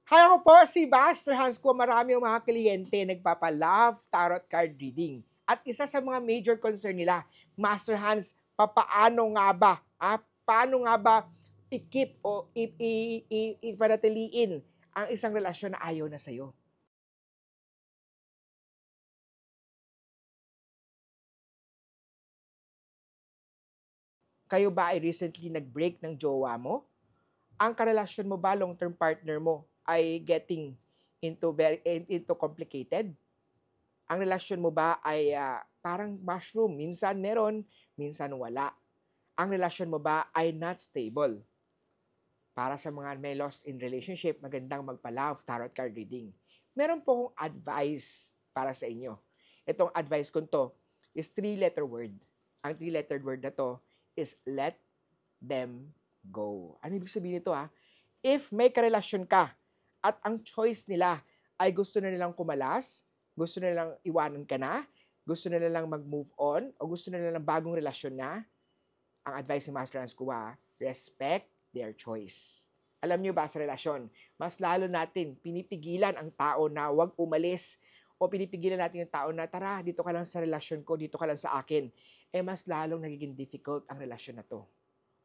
Hi, ako po si Master Hans ko. Marami yung mga kliyente nagpapa-love tarot card reading. At isa sa mga major concern nila, Master Hans, papaano nga ba? Paano nga ba i-keep o ipanatiliin ang isang relasyon na ayaw na sa'yo? Kayo ba ay recently nag-break ng jowa mo? Ang karelasyon mo ba, long-term partner mo, ay getting into complicated? Ang relasyon mo ba ay parang mushroom, minsan meron, minsan wala? Ang relasyon mo ba ay not stable? Para sa mga may lost in relationship, magandang magpa-love tarot card reading. Meron po akong advice para sa inyo. Itong advice ko to is three-letter word. Ang three-letter word na to is let them go. Ano ibig sabihin nito If may karelasyon ka at ang choice nila ay gusto na nilang kumalas, gusto na nilang iwanan ka na, gusto na nilang mag-move on, o gusto na nilang bagong relasyon na, ang advice ni Master Hans Kua, respect their choice. Alam niyo ba sa relasyon, mas lalo natin pinipigilan ang tao na huwag umalis o pinipigilan natin yung tao na tara, dito ka lang sa relasyon ko, dito ka lang sa akin, mas lalong nagiging difficult ang relasyon na to.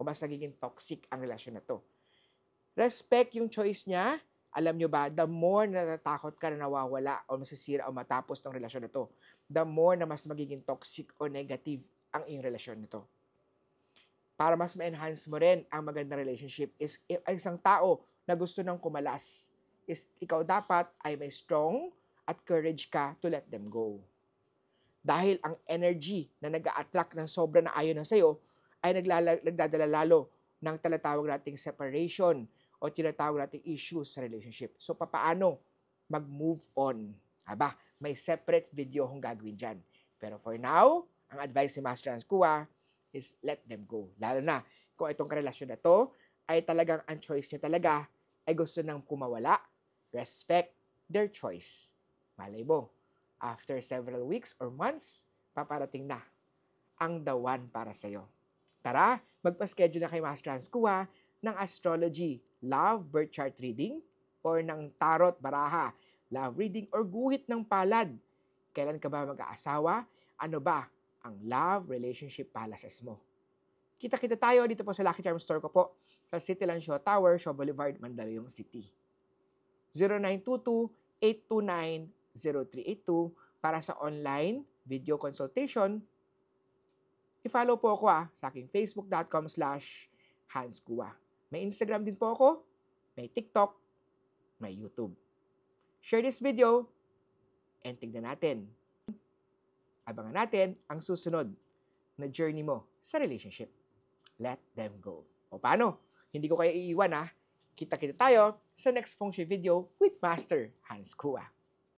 O mas nagiging toxic ang relasyon na to. Respect yung choice niya. Alam nyo ba, the more na natatakot ka na nawawala o masisira o matapos ng relasyon na to, the more na mas magiging toxic o negative ang iyong relasyon na to. Para mas ma-enhance mo rin ang magandang relationship is isang tao na gusto ng kumalas is ikaw dapat ay may strong at courage ka to let them go. Dahil ang energy na nag-a-attract ng sobra na ayaw na sa'yo ay nagdadala lalo ng tinatawag nating separation o tinatawag nating issues sa relationship. So, papaano mag-move on? May separate video akong gagawin dyan. Pero for now, ang advice ni Master Hans Kua is let them go. Lalo na kung itong karelasyon na to ay talagang ang choice niya talaga ay gusto nang kumawala, respect their choice. Malay mo, after several weeks or months, paparating na ang the one para sa'yo. Tara, magpa-schedule na kay Master Hans Kua ng astrology, love, birth chart reading, or ng tarot, baraha, love reading, or guhit ng palad. Kailan ka ba mag-aasawa? Ano ba ang love relationship palaces mo? Kita-kita tayo dito po sa Lucky Charm Store ko po sa Cityland Shaw Tower, Shaw Boulevard, Mandaluyong City. 0922-829-0382 para sa online video consultation. I-follow po ako sa aking facebook.com/hanskua. May Instagram din po ako, may TikTok, may YouTube. Share this video and tignan natin. Abangan natin ang susunod na journey mo sa relationship. Let them go. O paano? Hindi ko kayo iiwan Kita-kita tayo sa next feng shui video with Master Hans Kua.